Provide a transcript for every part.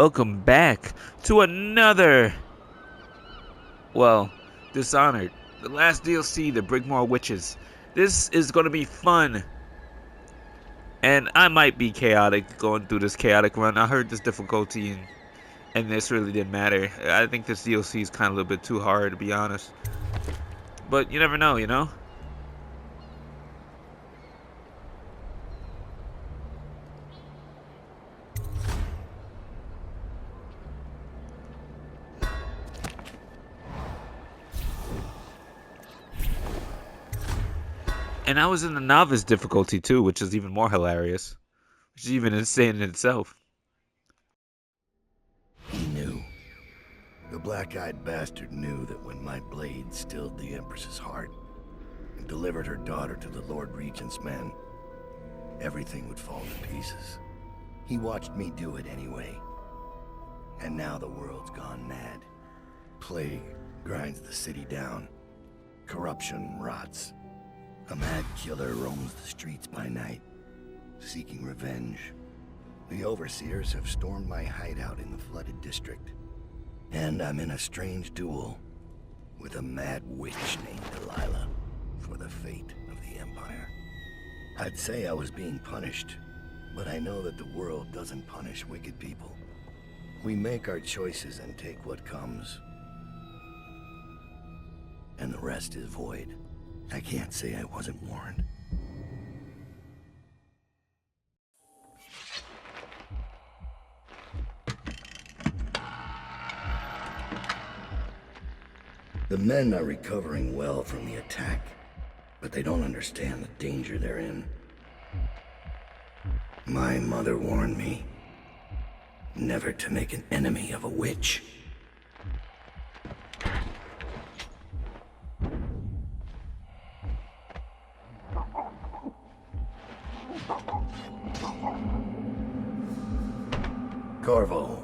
Welcome back to another, Dishonored. The last DLC, the Brigmore Witches. This is going to be fun. And I might be chaotic going through this chaotic run. I heard this difficulty and this really didn't matter. I think this DLC is kind of a little bit too hard, to be honest. But you never know, you know? And I was in the novice difficulty too, which is even more hilarious. Which is even insane in itself. He knew. The black-eyed bastard knew that when my blade stilled the Empress's heart and delivered her daughter to the Lord Regent's men, everything would fall to pieces. He watched me do it anyway. And now the world's gone mad. Plague grinds the city down. Corruption rots. A mad killer roams the streets by night, seeking revenge. The overseers have stormed my hideout in the flooded district. And I'm in a strange duel with a mad witch named Delilah for the fate of the Empire. I'd say I was being punished, but I know that the world doesn't punish wicked people. We make our choices and take what comes. And the rest is void. I can't say I wasn't warned. The men are recovering well from the attack, but they don't understand the danger they're in. My mother warned me never to make an enemy of a witch. Corvo,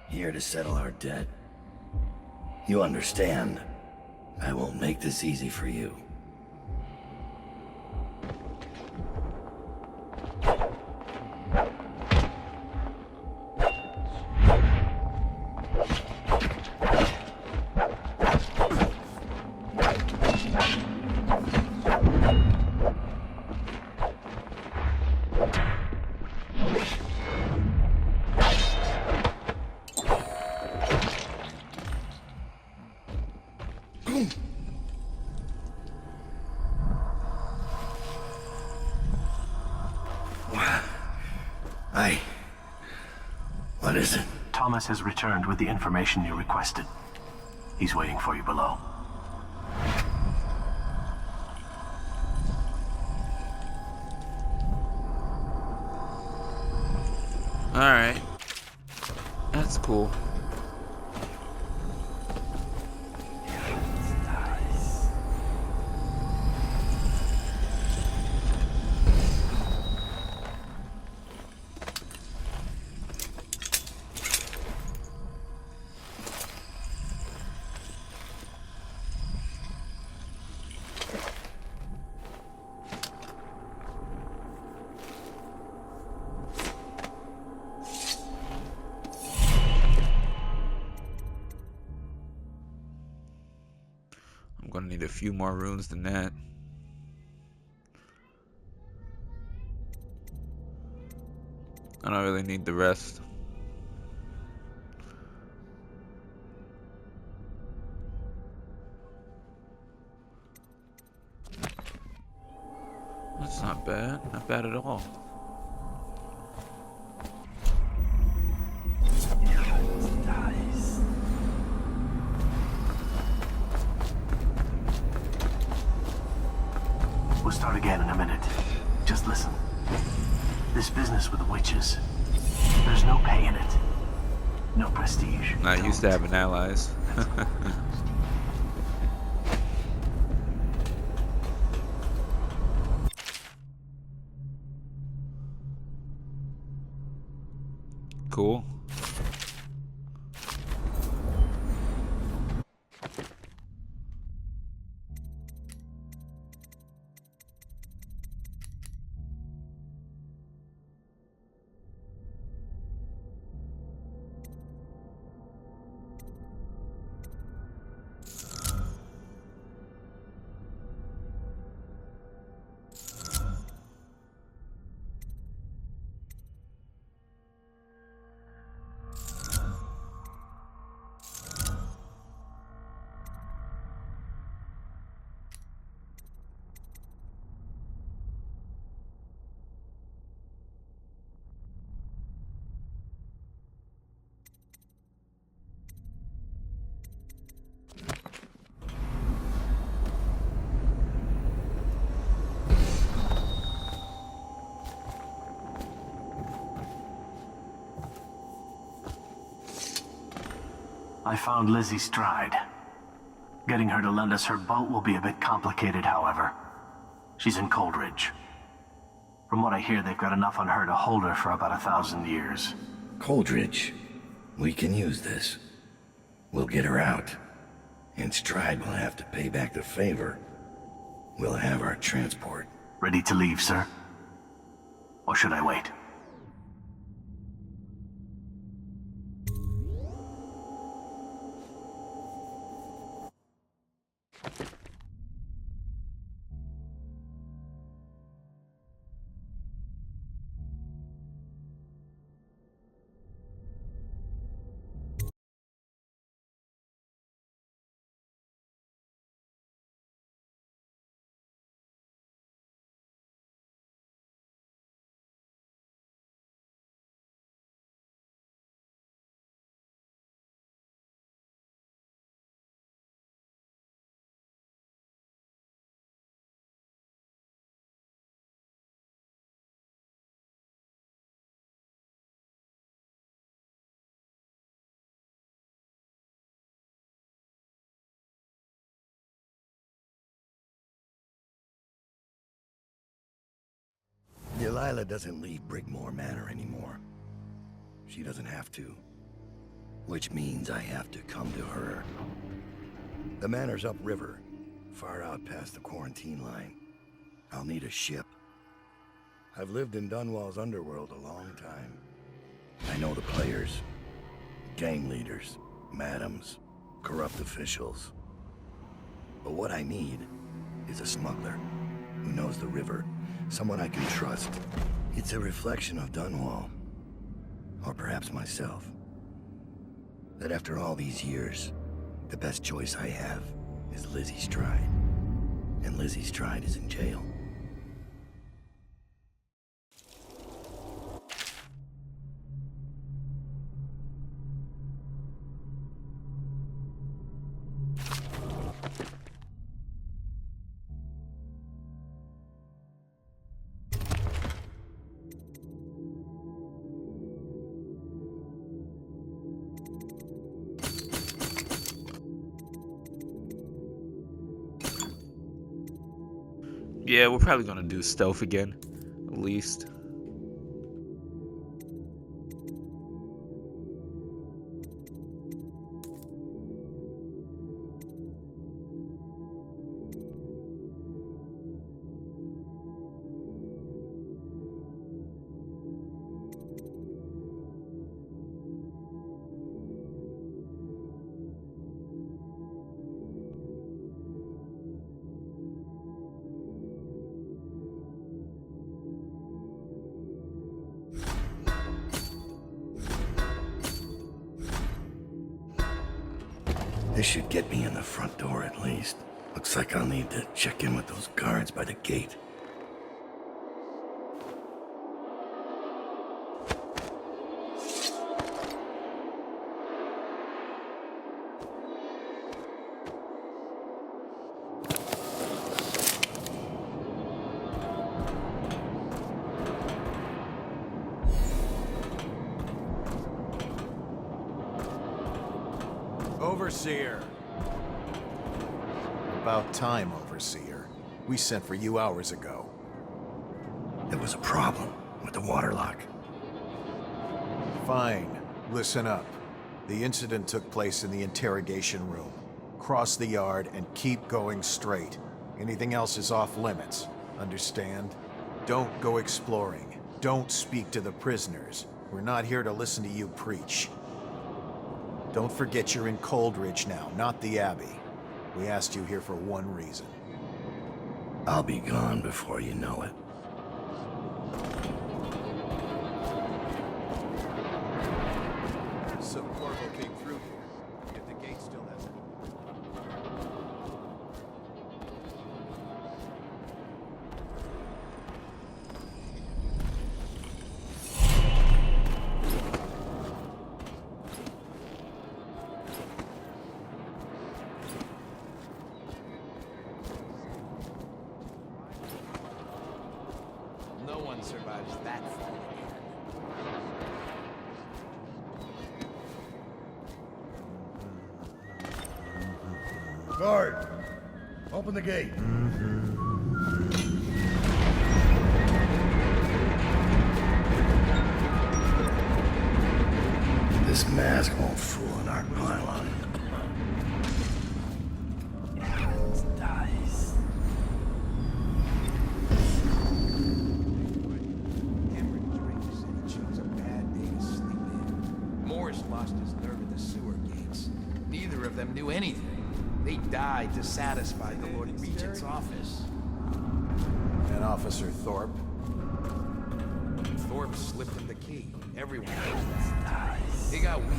here to settle our debt. You understand, I won't make this easy for you. What is it? Thomas has returned with the information you requested. He's waiting for you below. Alright. That's cool. I'm gonna need a few more runes than that. I don't really need the rest. That's not bad. Not bad at all. We'll start again in a minute. Just listen. This business with the witches, there's no pay in it. No prestige. Not used to having allies. Cool. I found Lizzie Stride. Getting her to lend us her boat will be a bit complicated, however. She's in Coldridge. From what I hear, they've got enough on her to hold her for about 1,000 years. Coldridge. We can use this. We'll get her out. And Stride will have to pay back the favor. We'll have our transport. Ready to leave, sir? Or should I wait? Delilah doesn't leave Brigmore Manor anymore. She doesn't have to. Which means I have to come to her. The manor's upriver, far out past the quarantine line. I'll need a ship. I've lived in Dunwall's underworld a long time. I know the players. Gang leaders, madams, corrupt officials. But what I need is a smuggler who knows the river. Someone I can trust. It's a reflection of Dunwall. Or perhaps myself. That after all these years, the best choice I have is Lizzie Stride. And Lizzie Stride is in jail. Yeah, we're probably gonna do stealth again, at least. This should get me in the front door at least. Looks like I'll need to check in with those guards by the gate. Overseer. About time, Overseer. We sent for you hours ago. There was a problem with the waterlock. Fine. Listen up. The incident took place in the interrogation room. Cross the yard and keep going straight. Anything else is off limits. Understand? Don't go exploring. Don't speak to the prisoners. We're not here to listen to you preach. Don't forget you're in Coldridge now, not the Abbey. We asked you here for one reason. I'll be gone before you know it. So Corvo came through here, yet the gate still hasn't. No one survives that far. Guard! Open the gate. This mask won't fool an Ark pylon. Lost his nerve at the sewer gates. Neither of them knew anything. They died to satisfy the Lord Regent's office. And Officer Thorpe? Thorpe slipped him the key. Everyone knows that. He got weak.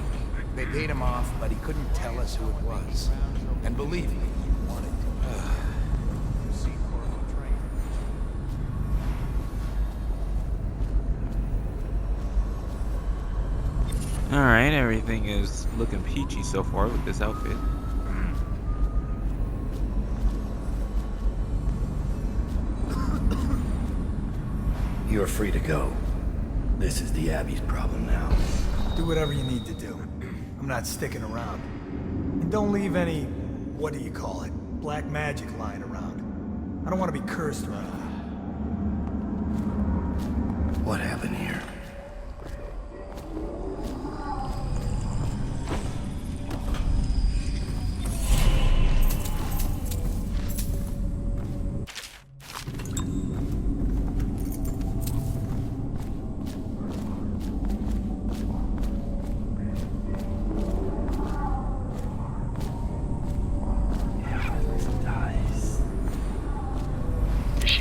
They paid him off, but he couldn't tell us who it was. And believe me, he wanted to. Alright, everything is looking peachy so far with this outfit. You're free to go. This is the Abbey's problem now. Do whatever you need to do. I'm not sticking around. And don't leave any, what do you call it, black magic lying around. I don't want to be cursed or anything. What happened here?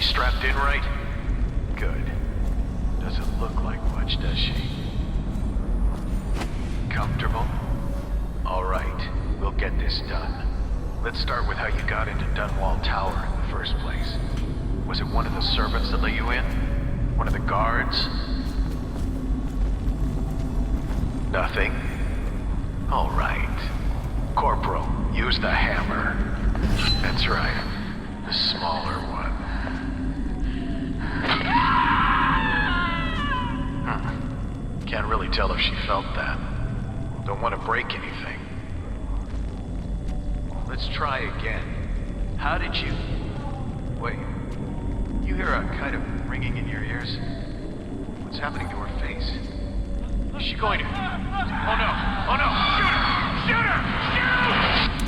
Strapped in right? Good. Doesn't look like much, does she? Comfortable? Alright, we'll get this done. Let's start with how you got into Dunwall Tower in the first place. Was it one of the servants that let you in? One of the guards? Nothing? Alright. Corporal, use the hammer. That's right. The smaller one. Can't really tell if she felt that. Don't want to break anything. Let's try again. How did you... Wait. You hear a kind of ringing in your ears? What's happening to her face? Is she going to... Oh no! Oh no! Shoot her! Shoot her! Shoot!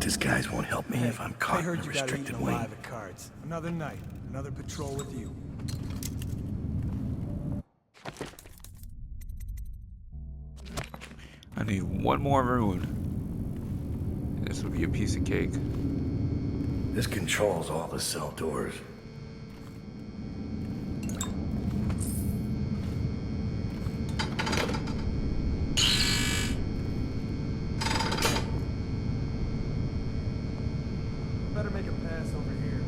Disguise won't help me if I'm caught I heard in a you got restricted eaten wing. alive at cards. Another night, another patrol with you. I need one more rune. This would be a piece of cake. This controls all the cell doors. Better make a pass over here.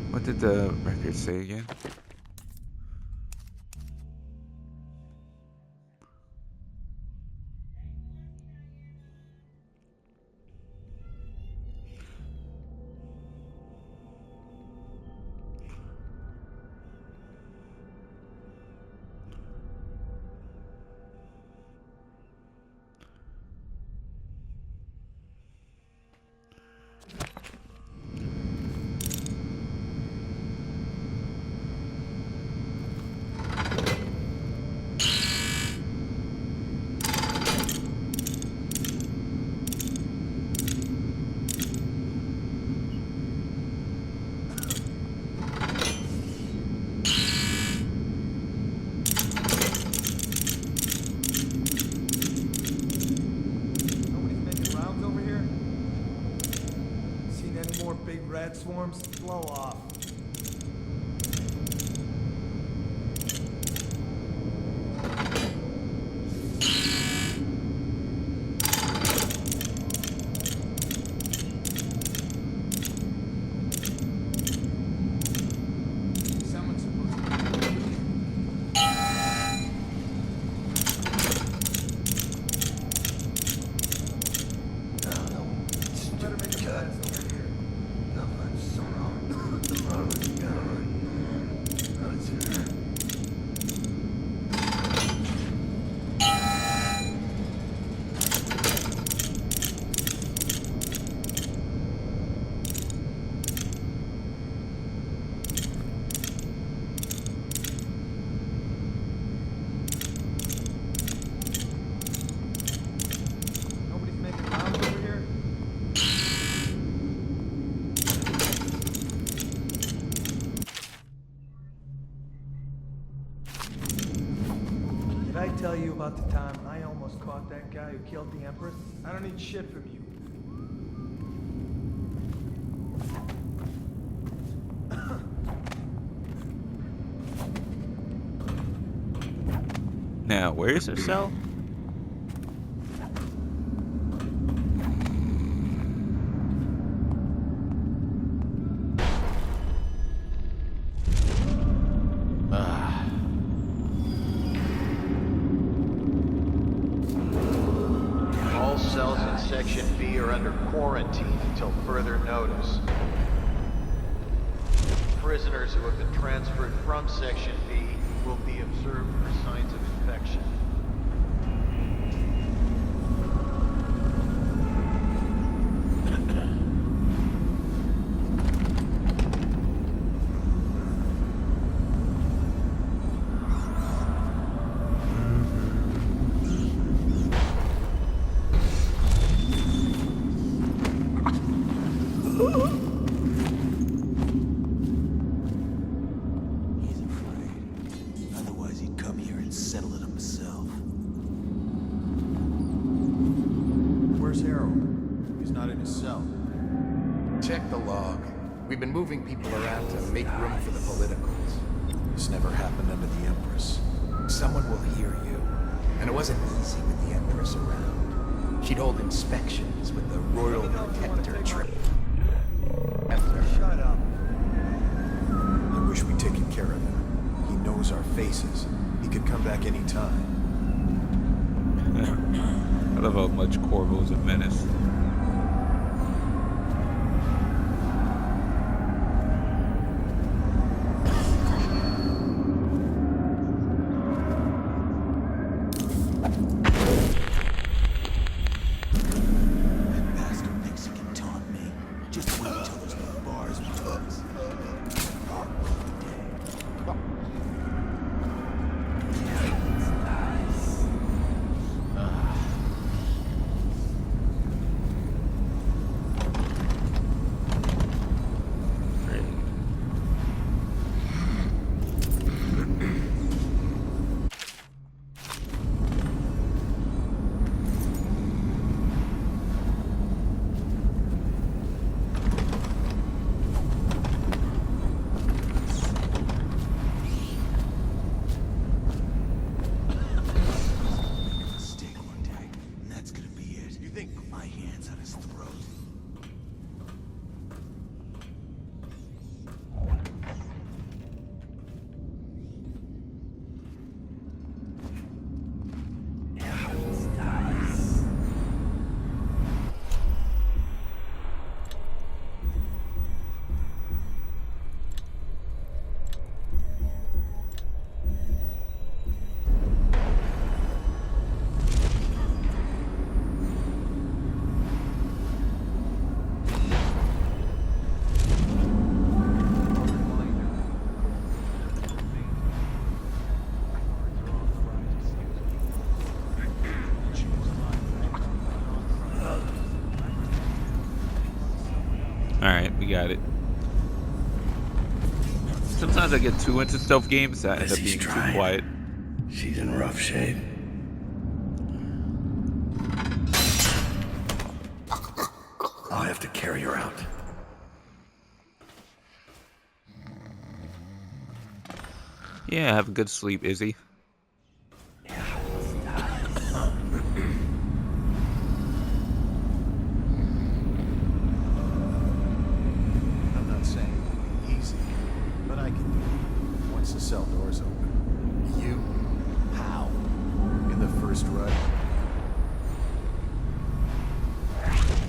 What did the record say again? insect swarms? Blow off. Tell you about the time I almost caught that guy who killed the Empress? I don't need shit from you. Now, where's her cell? Section B are under quarantine until further notice. Prisoners who have been transferred from Section B will be observed for signs of infection. Check the log. We've been moving people around to make room for the politicals. This never happened under the Empress. Someone will hear you. And it wasn't easy with the Empress around. She'd hold inspections with the Royal Protector trip. Shut up. I wish we'd taken care of him. He knows our faces. He could come back any time. I love how much Corvo's a menace. Alright, we got it. Sometimes I get too into stealth games that end up being too quiet. She's in rough shape. I'll have to carry her out. Yeah, have a good sleep, Izzy. I'm not saying it'll be easy, but I can do it once the cell door's open. You? How? In the first run.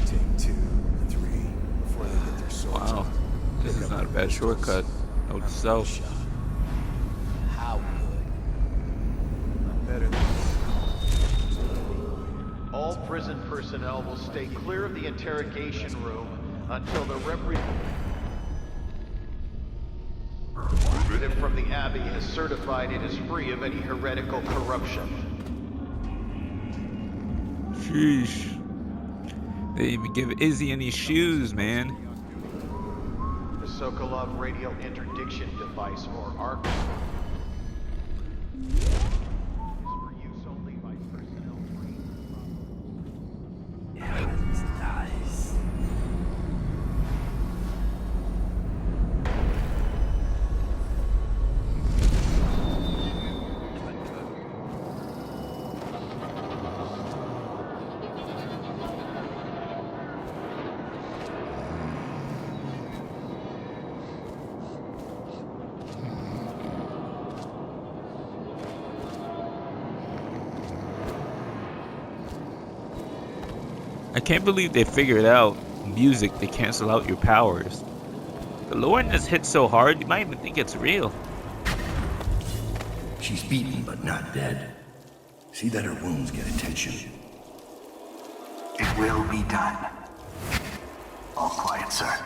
Take 2, 3 before they get their swords Wow, out. this is not a bad shortcut. Note to self. How good? I'm better than All prison personnel will stay clear of the interrogation room until the representative from the Abbey has certified it is free of any heretical corruption. Sheesh. They didn't even give Izzy any shoes, man. The Sokolov radial interdiction device, or Arkane, is for use only by personnel trained. Nice. I can't believe they figured out music to cancel out your powers. The Lord has hit so hard, you might even think it's real. She's beaten, but not dead. See that her wounds get attention. It will be done. All quiet, sir.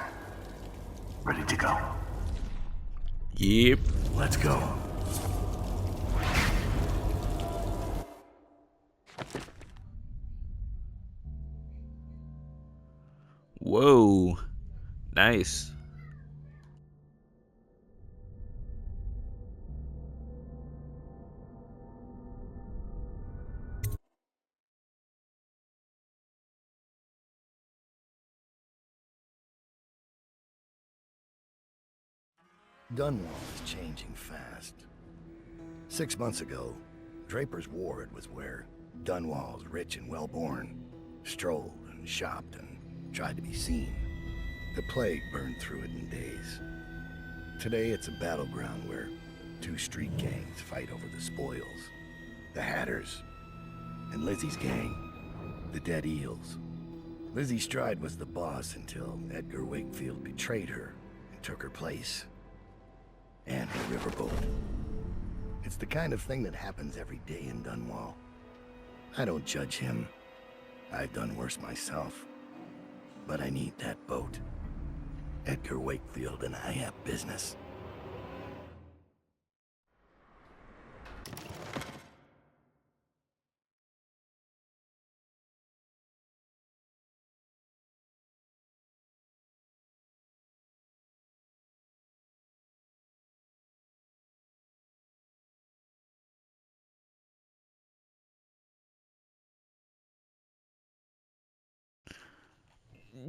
Ready to go. Yep. Let's go. Whoa. Nice. Dunwall is changing fast. 6 months ago, Draper's Ward was where Dunwall's rich and well-born strolled and shopped and tried to be seen. The plague burned through it in days. Today it's a battleground where 2 street gangs fight over the spoils. The Hatters and Lizzie's gang, the Dead Eels. Lizzie Stride was the boss until Edgar Wakefield betrayed her and took her place. And her riverboat. It's the kind of thing that happens every day in Dunwall. I don't judge him. I've done worse myself. But I need that boat. Edgar Wakefield and I have business.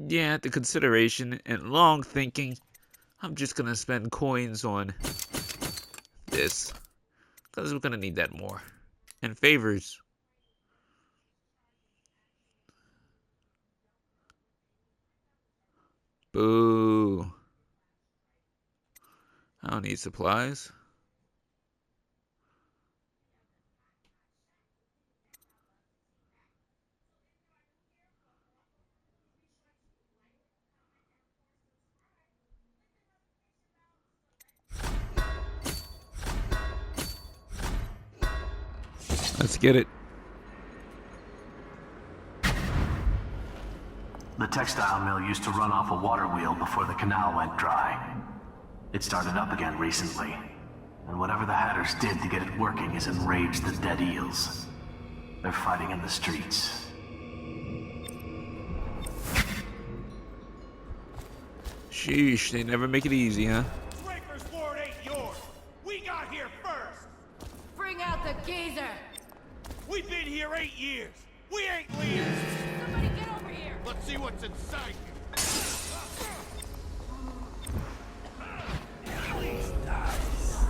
Yeah, after consideration and long thinking, I'm just gonna spend coins on this. Because we're gonna need that more. And favors. Boo. I don't need supplies. Let's get it. The textile mill used to run off a water wheel before the canal went dry. It started up again recently, and whatever the Hatters did to get it working has enraged the Dead Eels. They're fighting in the streets. Sheesh, they never make it easy, huh? Draper's Ward ain't yours. We got here first. Bring out the geezer! We've been here 8 years. We ain't leaving. Somebody get over here! Let's see what's inside you. Please, nice.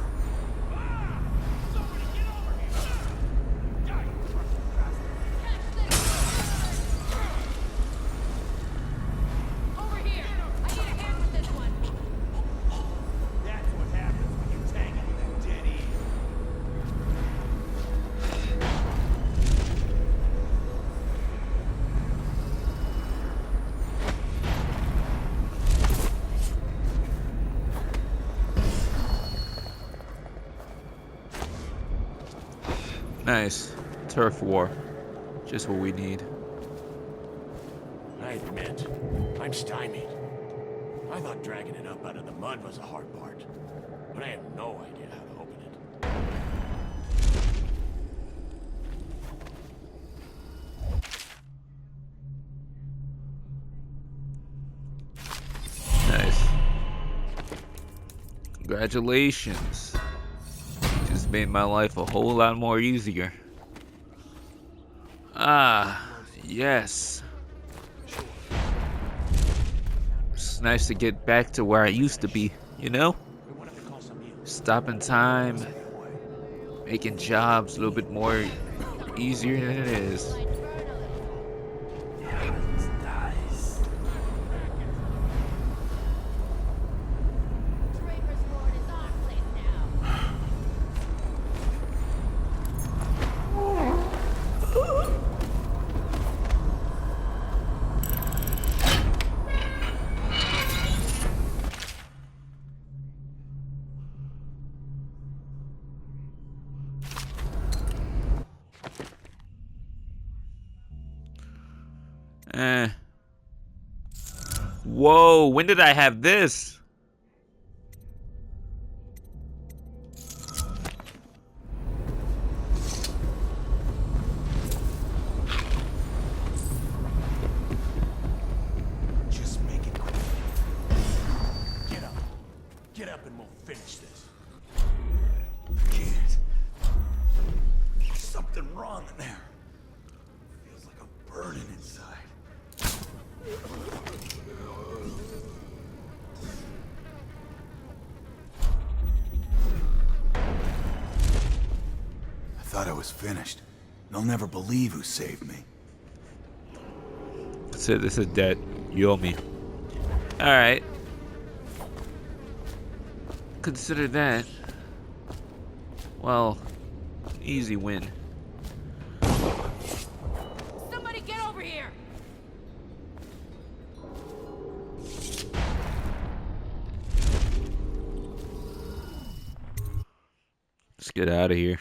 Nice. Turf war. Just what we need. I admit, I'm stymied. I thought dragging it up out of the mud was the hard part, but I have no idea how to open it. Nice. Congratulations. Just made my life a whole lot more easier. Ah, yes. It's nice to get back to where I used to be, you know? Stopping time, making jobs a little bit more easier than it is. Whoa, when did I have this? Just make it quick. Get up. Get up and we'll finish this. Can't. There's something wrong in there. Feels like I'm burning inside. I thought I was finished. They'll never believe who saved me. That's it, this is dead. You owe me. Alright. Consider that. Well, easy win. Somebody get over here! Let's get out of here.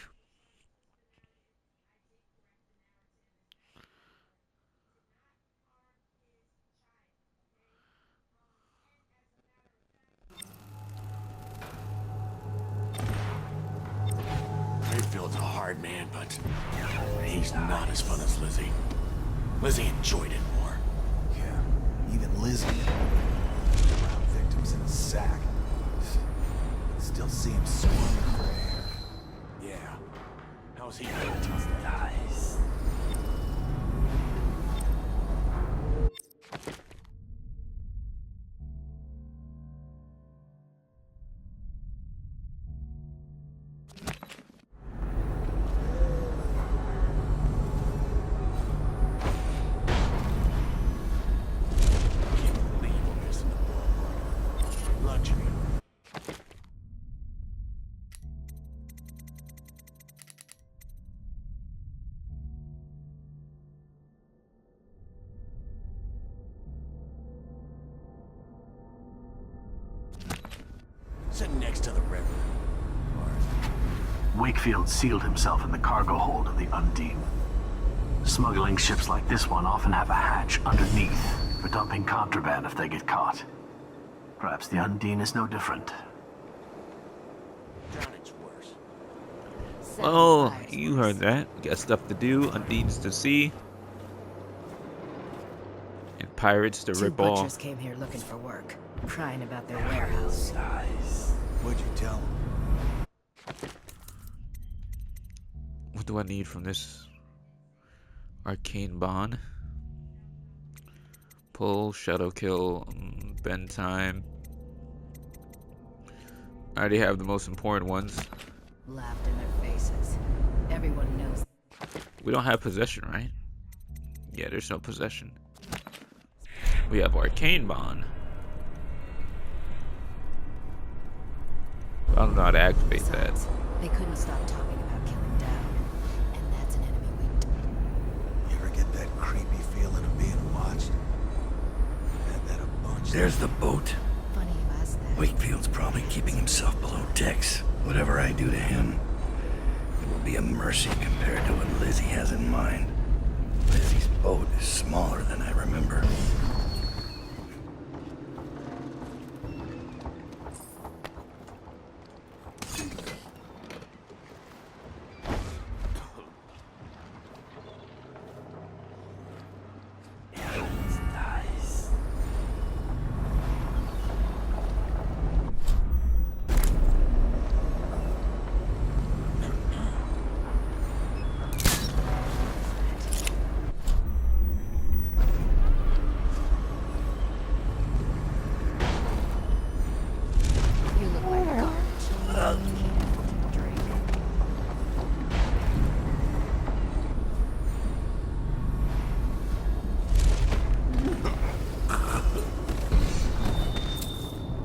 Redfield's a hard man, but he's not as fun as Lizzie. Lizzie enjoyed it more. Yeah, even Lizzie. Round victims in a sack. Still see him swarming her hair. Yeah. How's he gonna tough that? Nice. Can't believe we're missing the ballpark. Luxury. Sitting next to the river. Wakefield sealed himself in the cargo hold of the Undine. Smuggling ships like this one often have a hatch underneath for dumping contraband if they get caught. Perhaps the Undine is no different. Drowning's worse. Oh, you heard that. Got stuff to do, Undines to see, and pirates to Two rip butchers off. came here looking for work, crying about their warehouse. What'd you tell him? What do I need from this Arkane bond? Pull, shadow kill, bend time. I already have the most important ones. Laughed in their faces. Everyone knows. We don't have possession, right? Yeah, there's no possession. We have Arkane bond. I don't know how to activate that. Besides, they couldn't stop talking about killing Daud, and that's an enemy we. You ever get that creepy feeling of being watched? Had that a bunch. There's the boat. Funny you asked that. Wakefield's probably keeping himself below decks. Whatever I do to him, it will be a mercy compared to what Lizzie has in mind. Lizzie's boat is smaller than I remember.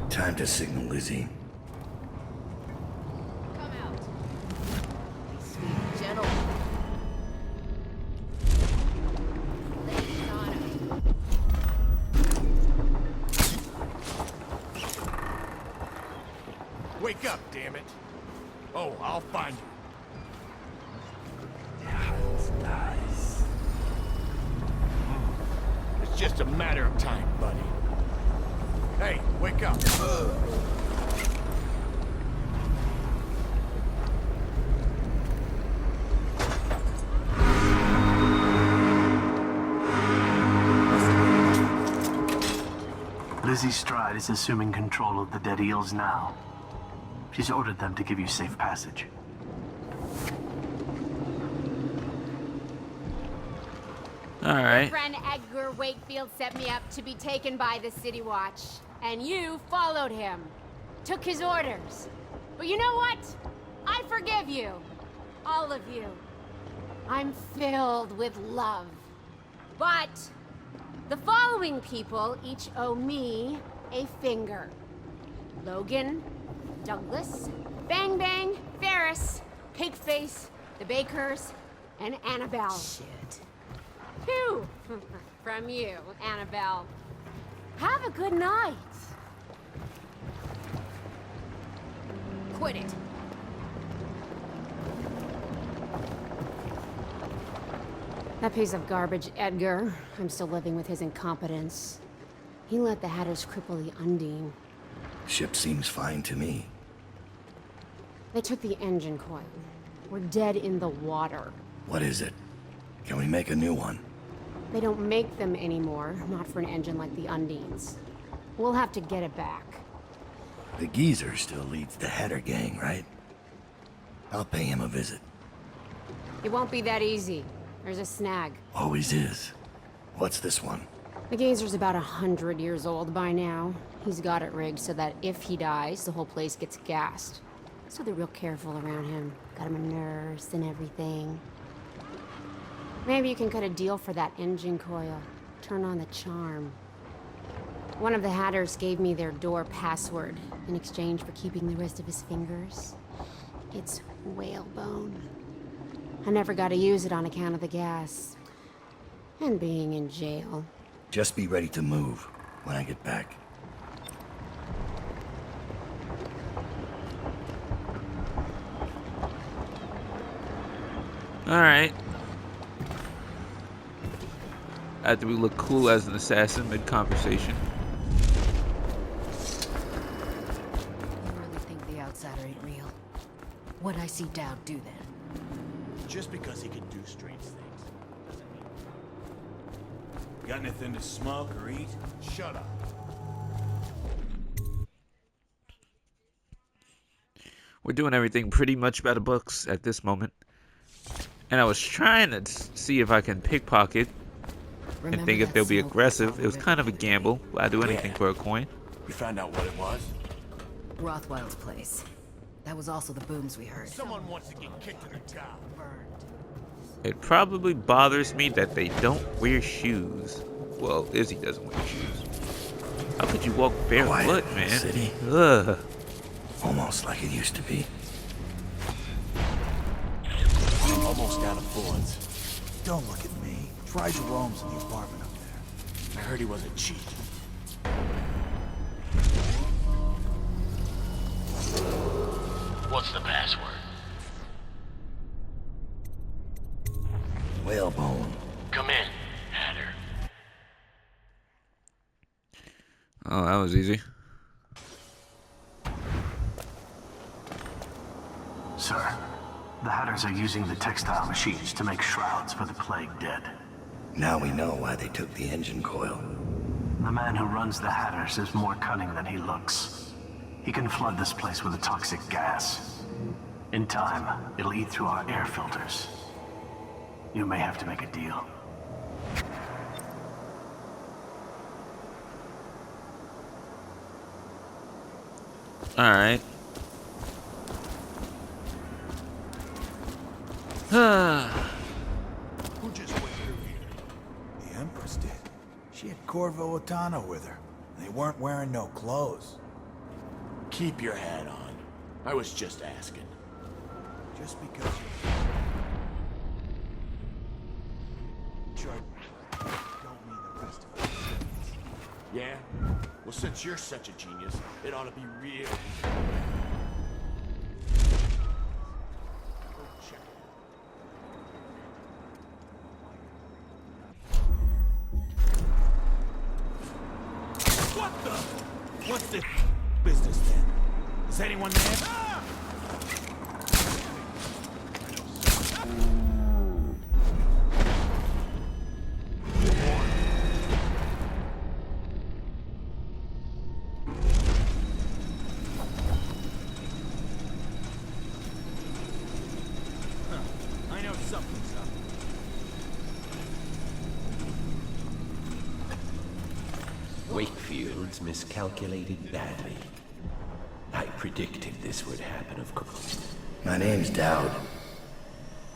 Time to signal Lizzie. Come out. Sweet gentleman. Lady Donna. Wake up, damn it. Oh, I'll find you. Nice. It's just a matter of time, buddy. Hey, wake up. Lizzie Stride is assuming control of the dead eels now. She's ordered them to give you safe passage. Alright. Friend Edgar Wakefield set me up to be taken by the City Watch, and you followed him. Took his orders. But you know what? I forgive you. All of you. I'm filled with love. But the following people each owe me a finger. Logan, Douglas, Bang Bang, Ferris, Pigface, the Bakers, and Annabelle. Shit. Phew! From you, Annabelle. Have a good night. Quit it. That piece of garbage, Edgar. I'm still living with his incompetence. He let the Hatters cripple the Undine. Ship seems fine to me. They took the engine coil. We're dead in the water. What is it? Can we make a new one? They don't make them anymore, not for an engine like the Undine's. We'll have to get it back. The geezer still leads the Hatter gang, right? I'll pay him a visit. It won't be that easy. There's a snag. Always is. What's this one? The Gazer's about 100 years old by now. He's got it rigged so that if he dies, the whole place gets gassed. So they're real careful around him. Got him a nurse and everything. Maybe you can cut a deal for that engine coil. Turn on the charm. One of the Hatters gave me their door password in exchange for keeping the rest of his fingers. It's whalebone. I never got to use it on account of the gas. And being in jail. Just be ready to move when I get back. Alright. After we look cool as an assassin mid-conversation. You really think the outsider ain't real? What'd I see Daud do then? Just because he can do strange things doesn't mean... Got anything to smoke or eat? Shut up. We're doing everything pretty much by the books at this moment. And I was trying to see if I can pickpocket and think if they'll be aggressive. It was kind of a gamble. I'd do anything for a coin. You found out what it was? Rothwild's place. That was also the booms we heard. Someone wants to get kicked in the cow. It probably bothers me that they don't wear shoes. Well, Izzy doesn't wear shoes. How could you walk barefoot, man? City. Ugh. Almost like it used to be. Almost out of bullets. Don't look at me. Try Jerome's in the apartment up there. I heard he was a cheat. What's the password? Whalebone. Come in, Hatter. Oh, that was easy. Sir, the Hatters are using the textile machines to make shrouds for the plague dead. Now we know why they took the engine coil. The man who runs the Hatters is more cunning than he looks. He can flood this place with a toxic gas. In time, it'll eat through our air filters. You may have to make a deal. Alright. Who just went through here? The Empress did. She had Corvo Attano with her. They weren't wearing no clothes. Keep your hat on. I was just asking. Just because you... don't mean the rest of it. Yeah? Well, since you're such a genius, it ought to be real. Go check it out. What the? What's this business then? Is anyone there? I know something's up. Wakefield's miscalculated badly. I predicted this would happen, of course. My name's Daud.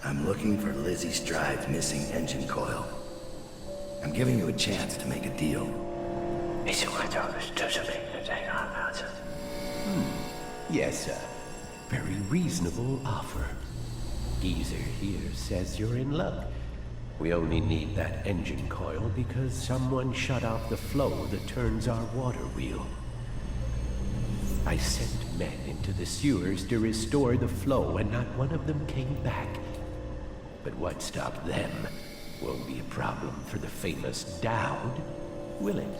I'm looking for Lizzie Stride's missing engine coil. I'm giving you a chance to make a deal. Yes, sir. Very reasonable offer. Geezer here says you're in luck. We only need that engine coil because someone shut off the flow that turns our water wheel. I sent men into the sewers to restore the flow, and not one of them came back. But what stopped them won't be a problem for the famous Daud, will it?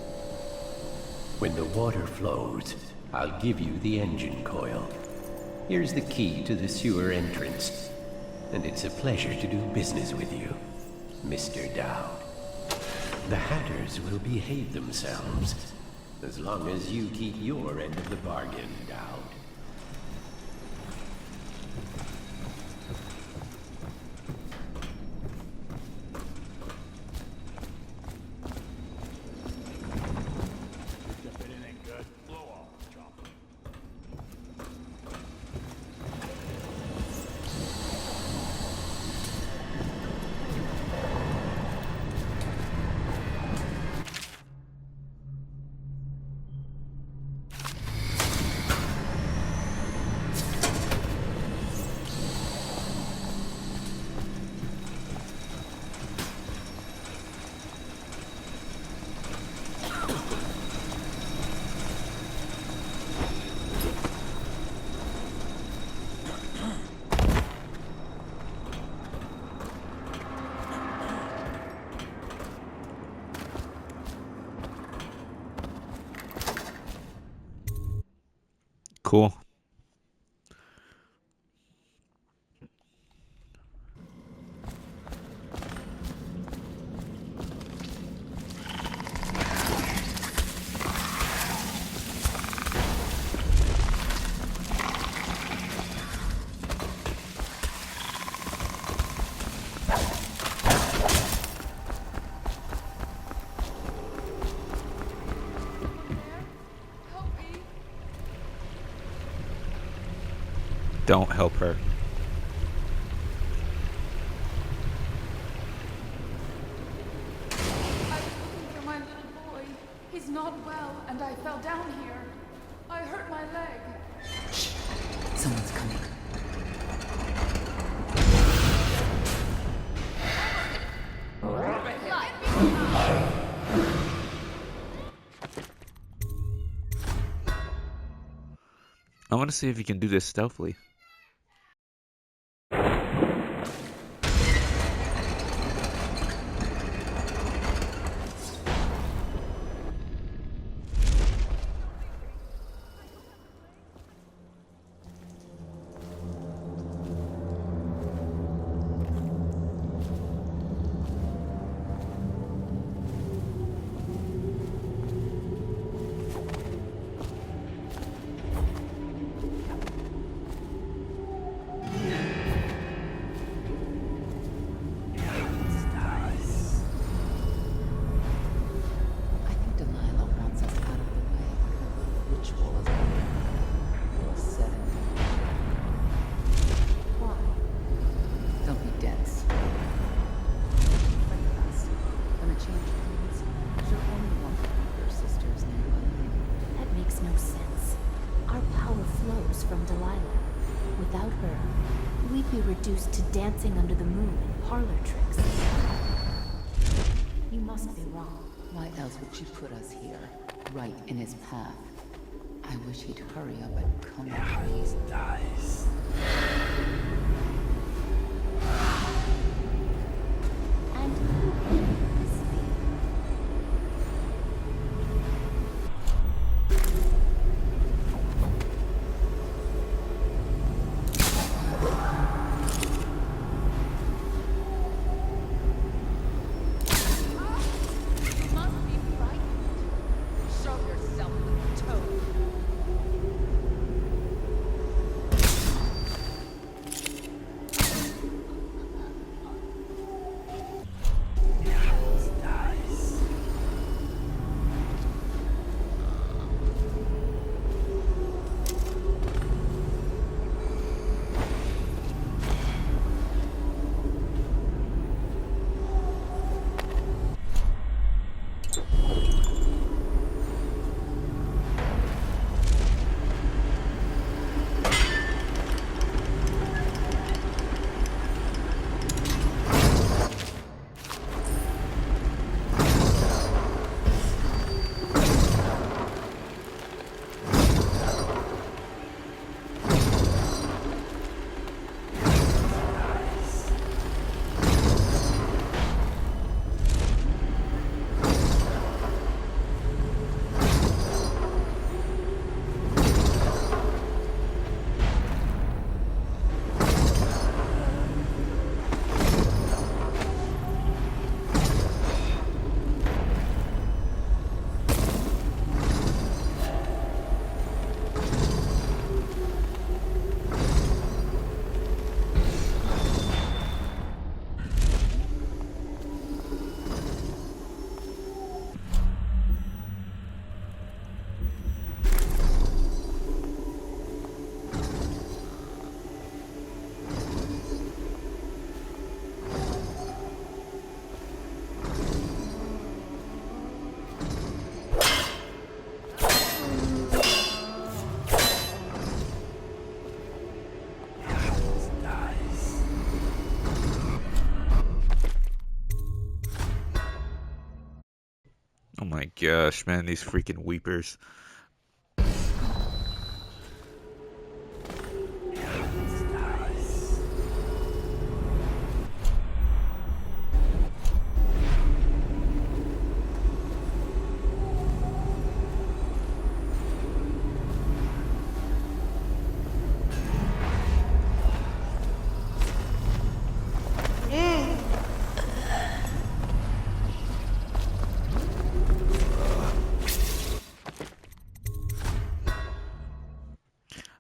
When the water flows, I'll give you the engine coil. Here's the key to the sewer entrance, and it's a pleasure to do business with you, Mr. Daud. The Hatters will behave themselves, as long as you keep your end of the bargain, Daud. Cool. Don't help her. I was looking for my little boy. He's not well, and I fell down here. I hurt my leg. Shh. Someone's coming. I want to see if you can do this stealthily. from Delilah. Without her, we'd be reduced to dancing under the moon and parlor tricks. You must be wrong. Why else would she put us here, right in his path? I wish he'd hurry up and come out. He dies. And who can this be? Oh my gosh, man, these freaking weepers.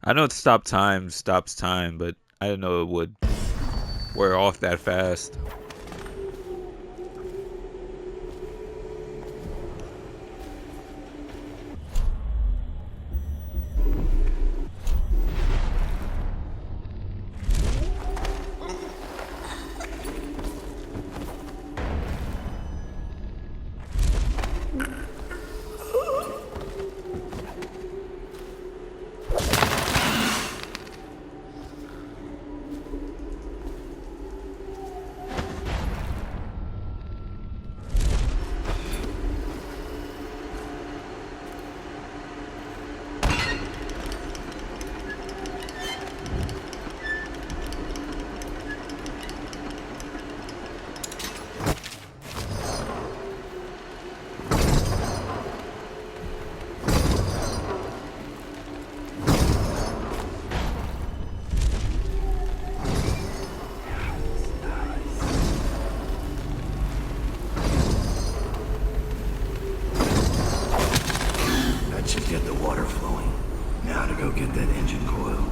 I know it stops time, but I didn't know it would wear off that fast. Get the water flowing. Now to go get that engine coil.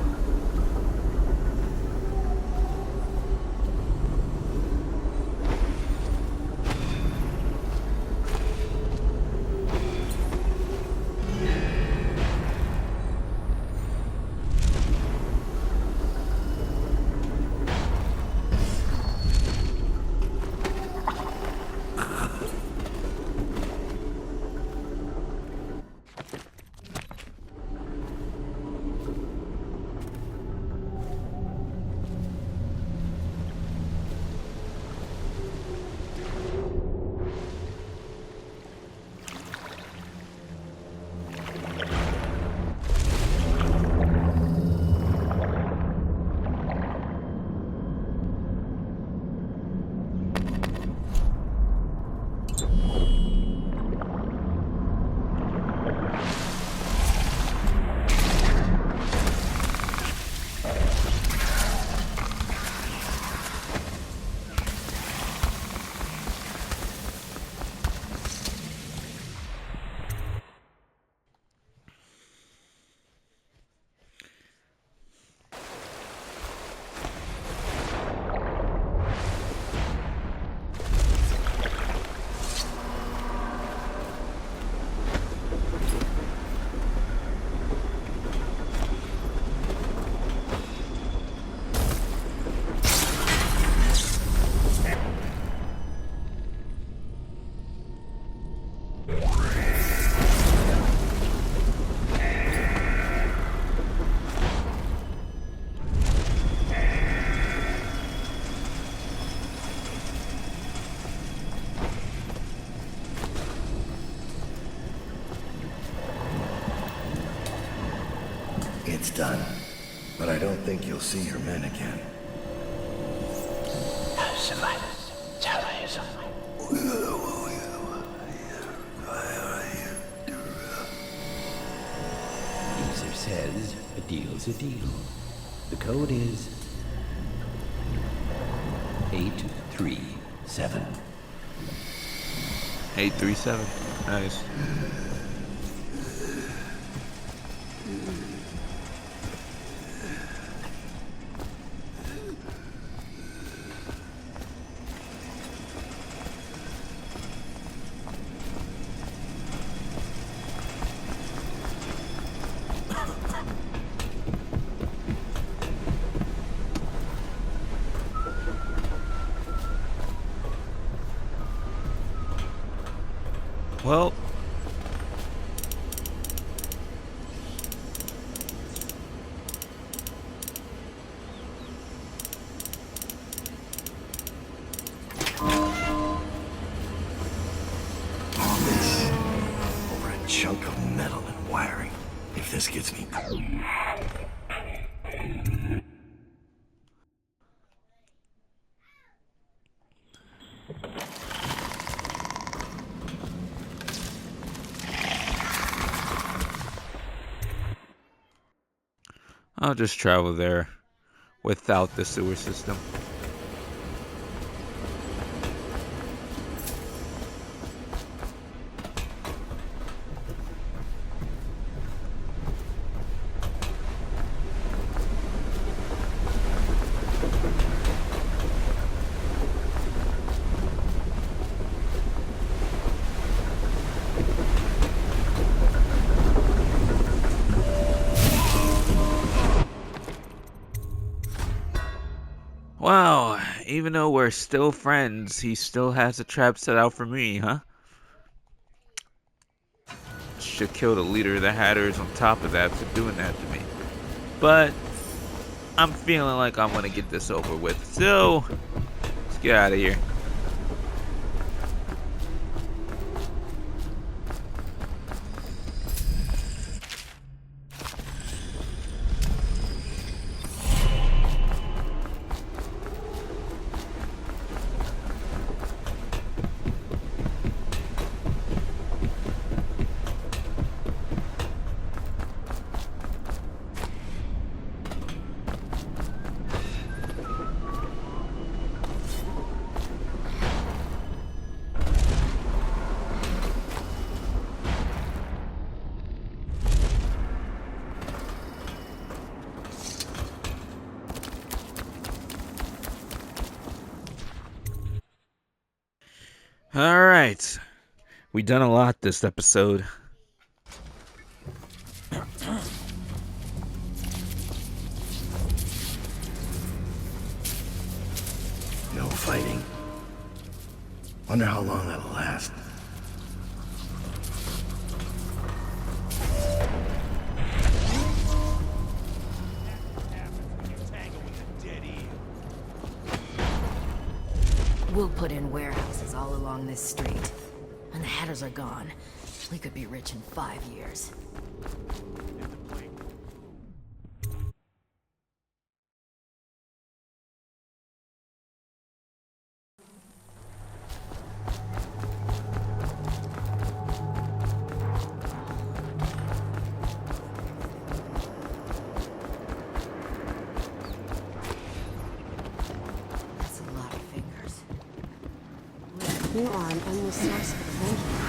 It's done. But I don't think you'll see your men again. User says a deal's a deal. The code is 837. 837. Nice. Well, over a chunk of metal and wiring. If this gets me... I'll just travel there without the sewer system. Wow, even though we're still friends, he still has a trap set out for me, huh? Should kill the leader of the Hatters on top of that for doing that to me. But I'm feeling like I'm gonna get this over with. So let's get out of here. Alright. We done a lot this episode. No fighting. Wonder how long that'll last. We'll put in warehouses all along this street. When the Hatters are gone, we could be rich in 5 years. You are an endless source of adventure.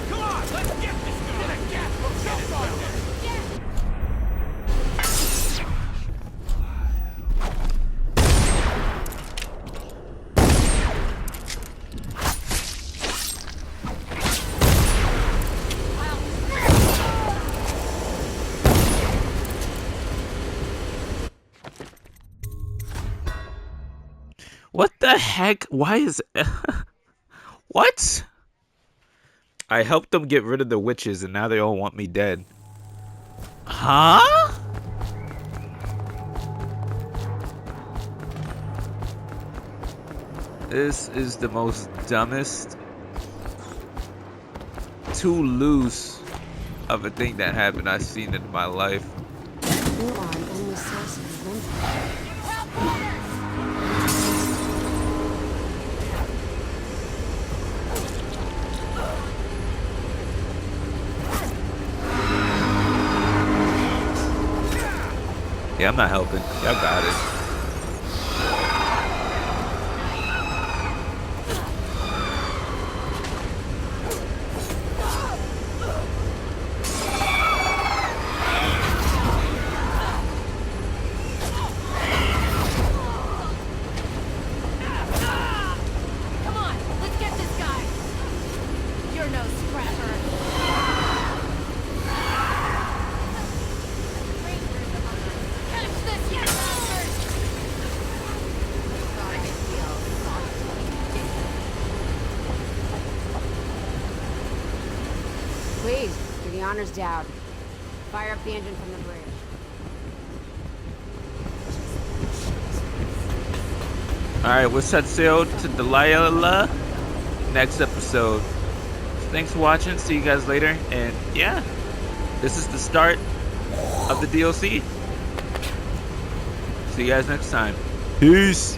Go! the heck? Why is... What? I helped them get rid of the witches, and now they all want me dead. Huh? This is the most dumbest, too loose of a thing that happened I've seen in my life. You are an enemy source of adventure. Yeah, I'm not helping. Y'all got it. Come on, let's get this guy. You're no scrapper. Catch this, you bastard! Please, do the honors, Daud. Fire up the engine from the bridge. Alright, we'll set sail to Delilah next episode. Thanks for watching. See you guys later. And yeah, this is the start of the DLC. See you guys next time. Peace.